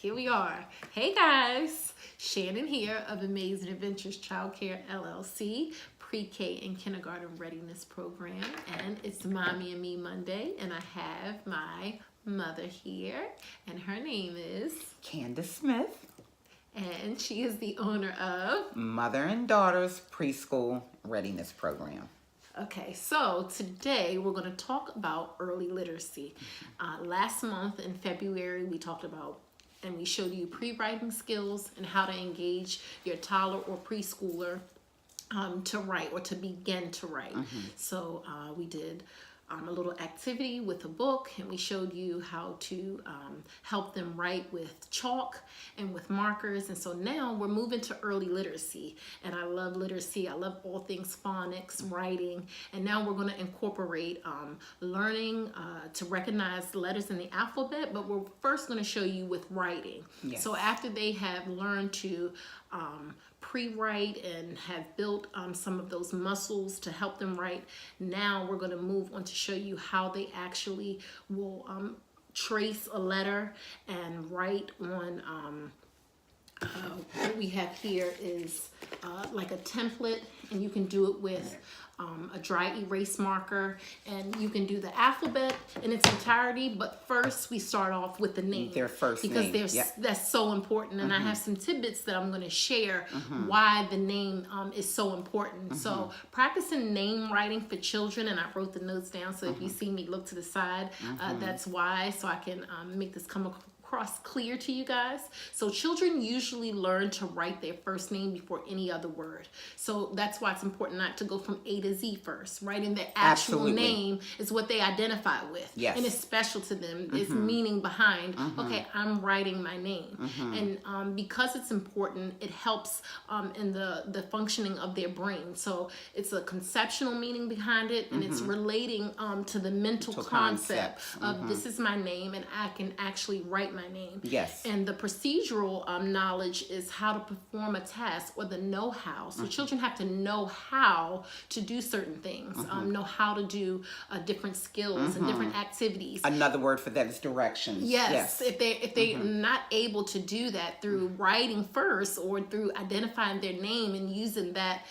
Here we are. Hey guys, Shannon here of Amazing Adventures Childcare LLC, pre-K and kindergarten readiness program, and it's Mommy and Me Monday, and I have my mother here, and her name is Candace Smith, and she is the owner of Mother and Daughters Preschool Readiness Program. Okay, so today we're going to talk about early literacy. Last month in February, we talked about and we showed you pre-writing skills and how to engage your toddler or preschooler to write or to begin to write. So we did a little activity with a book, and we showed you how to help them write with chalk and with markers. And so now we're moving to early literacy, and I love literacy. I love all things phonics, writing, and now we're going to incorporate learning to recognize letters in the alphabet, but we're first going to show you with writing. Yes. So after they have learned to pre-write and have built some of those muscles to help them write, now we're going to move on to show you how they actually will trace a letter and write on what we have here is like a template, and you can do it with a dry erase marker, and you can do the alphabet in its entirety, but first we start off with the name. Their first because name. That's so important, and I have some tidbits that I'm going to share why the name is so important. So practicing name writing for children, and I wrote the notes down, so if you see me look to the side, that's why, so I can make this come across clear to you guys. So children usually learn to write their first name before any other word. So that's why it's important not to go from A to Z first. Writing their actual name is what they identify with. Yes. And it's special to them. It's meaning behind, okay, I'm writing my name. And because it's important, it helps in the functioning of their brain. So it's a conceptual meaning behind it, and it's relating to the mental concept of this is my name, and I can actually write my name. Yes. And the procedural knowledge is how to perform a task, or the know-how. So children have to know how to do certain things, know how to do different skills and different activities. Another word for that is directions. Yes. If they're not able to do that through writing first, or through identifying their name and using that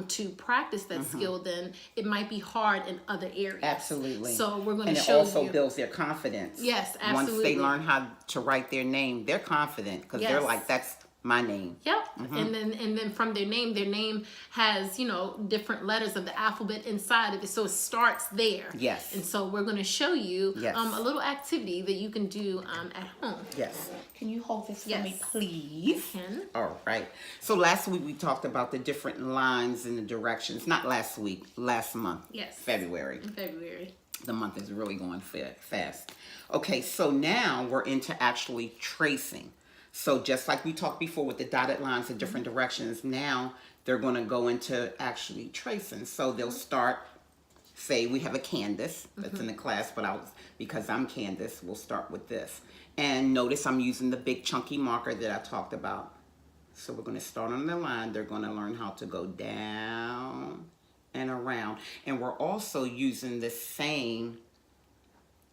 to practice that skill, then it might be hard in other areas. Absolutely. So we're going to and show you. it also builds their confidence. Yes, absolutely. Once they learn how to write their name, they're confident because they're like, that's my name. Yep. And then from their name has, different letters of the alphabet inside of it. So it starts there. Yes. And so we're going to show you Yes. a little activity that you can do at home. Yes. Can you hold this for Yes. me, please? I can. All right. So last week we talked about the different lines and the directions. Not last week, last month. Yes. February. In February. The month is really going fast. Okay, so now we're into actually tracing. So just like we talked before with the dotted lines in different directions, now they're going to go into actually tracing. So they'll start, say we have a Candace that's in the class, but because I'm Candace, we'll start with this. And notice I'm using the big chunky marker that I talked about. So we're going to start on the line. They're going to learn how to go down and around. And we're also using the same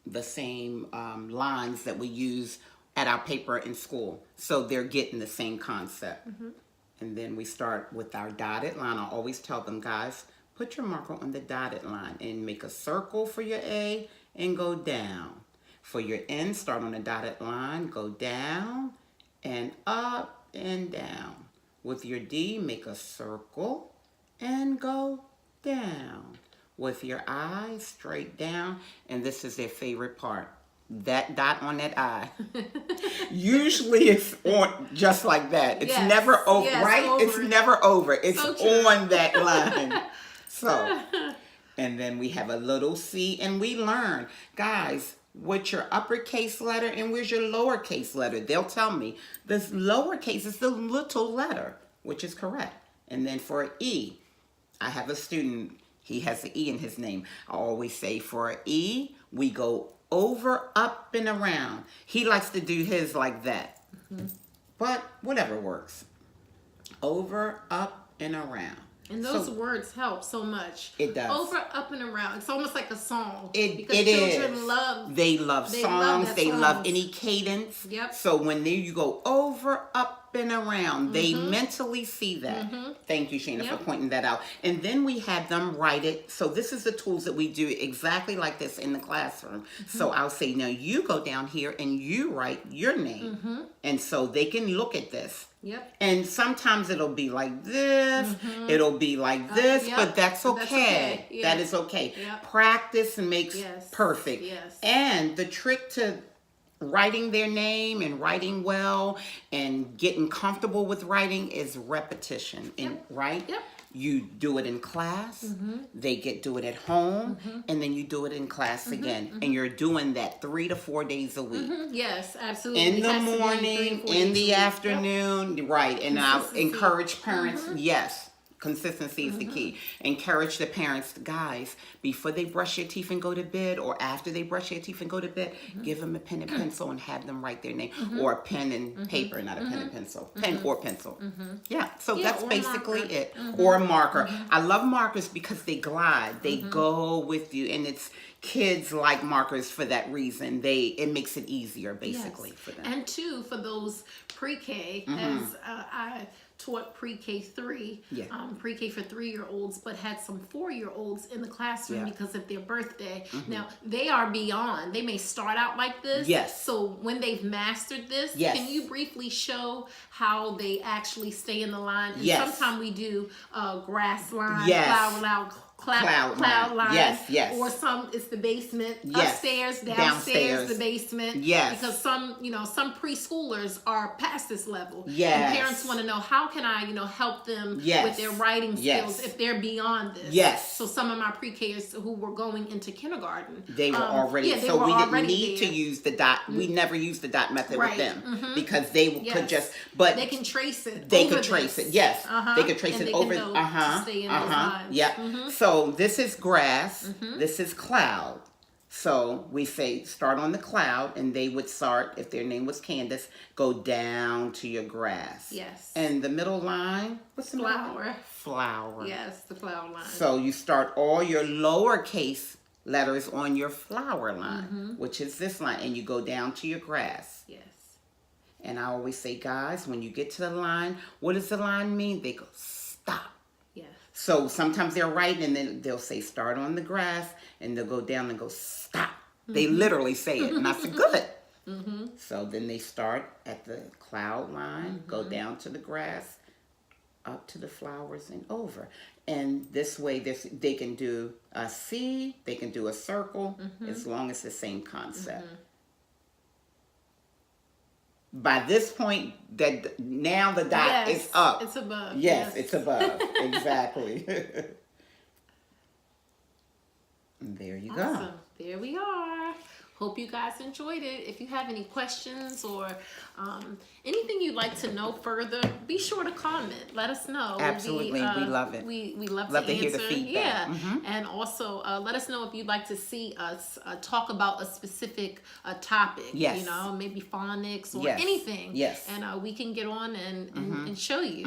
lines that we use at our paper in school. So they're getting the same concept. And then we start with our dotted line. I always tell them, guys, put your marker on the dotted line and make a circle for your A and go down. For your N, start on the dotted line, go down and up and down. With your D, make a circle and go down. With your I, straight down. And this is their favorite part. That dot on that I. Usually it's on just like that. It's never over, right? Over. It's never over. It's so on that line. So, and then we have a little C, and we learn, guys, what's your uppercase letter and where's your lowercase letter? They'll tell me the lowercase is the little letter, which is correct. And then for E, I have a student, he has an E in his name. I always say for an E, we go over, up, and around. He likes to do his like that. But whatever works. Over, up, and around. And those words help so much. It does. Over, up, and around. It's almost like a song. Because children love. They love songs. They love any cadence. Yep. So when you go over, up, and around, they mentally see that. Thank you, Shana, for pointing that out. And then we have them write it. So this is the tools that we do exactly like this in the classroom. So I'll say, now you go down here and you write your name. And so they can look at this. Yep. And sometimes it'll be like this, it'll be like this, but that's okay. That's okay. Yeah. That is okay. Yep. Practice makes perfect. Yes. And the trick to writing their name and writing well and getting comfortable with writing is repetition. And right? Yep. You do it in class, they do it at home, and then you do it in class again. And you're doing that 3 to 4 days a week. Yes, absolutely. In the morning, in the afternoon, right. And I'll encourage parents, yes, consistency is the key. Encourage the parents, guys, before they brush their teeth and go to bed, or after they brush their teeth and go to bed, give them a pen and pencil and have them write their name. Or a pen and paper, not a pen and pencil. Pen or pencil. Yeah, so that's basically it. Or a marker. I love markers because they glide. They go with you. And it's kids like markers for that reason. It makes it easier, basically, for them. And two, for those pre-K, as I taught pre-K 3, pre-K for 3-year-olds, but had some 4-year-olds in the classroom because of their birthday. Now, they are beyond. They may start out like this. Yes. So when they've mastered this, can you briefly show how they actually stay in the line? And sometimes we do grass line, cloud line. Yes. Or some, it's the basement, upstairs, downstairs, the basement. Yes. Because some preschoolers are past this level. Yes. And parents want to know, how can I, help them with their writing skills if they're beyond this? Yes. So some of my pre-Kers who were going into kindergarten, they were already, so we didn't need to use the dot. We never used the dot method with them because they could just, but they can trace it. They could trace it. Yes. They could trace it over. Yep. So this is grass. This is cloud. So we say start on the cloud, and they would start, if their name was Candace, go down to your grass. Yes. And the middle line, what's the flower? Middle line? Flower. Yes, the flower line. So you start all your lowercase letters on your flower line, which is this line, and you go down to your grass. Yes. And I always say, guys, when you get to the line, what does the line mean? They go, stop. Yes. So sometimes they're writing, and then they'll say, start on the grass, and they'll go down and go, stop. They literally say it. And I said, good. So then they start at the cloud line, go down to the grass, up to the flowers, and over. And this way, they can do a C, they can do a circle, as long as it's the same concept. By this point, that now the dot is up. It's above. Yes, it's above. Exactly. And there you go. There we are. Hope you guys enjoyed it. If you have any questions or anything you'd like to know further, be sure to comment. Let us know. Absolutely. We love it. We love to answer. Hear the feedback. Yeah. And also let us know if you'd like to see us talk about a specific topic. Yes. Maybe phonics or anything. Yes. And we can get on and show you.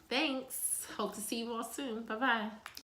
Thanks. Hope to see you all soon. Bye-bye.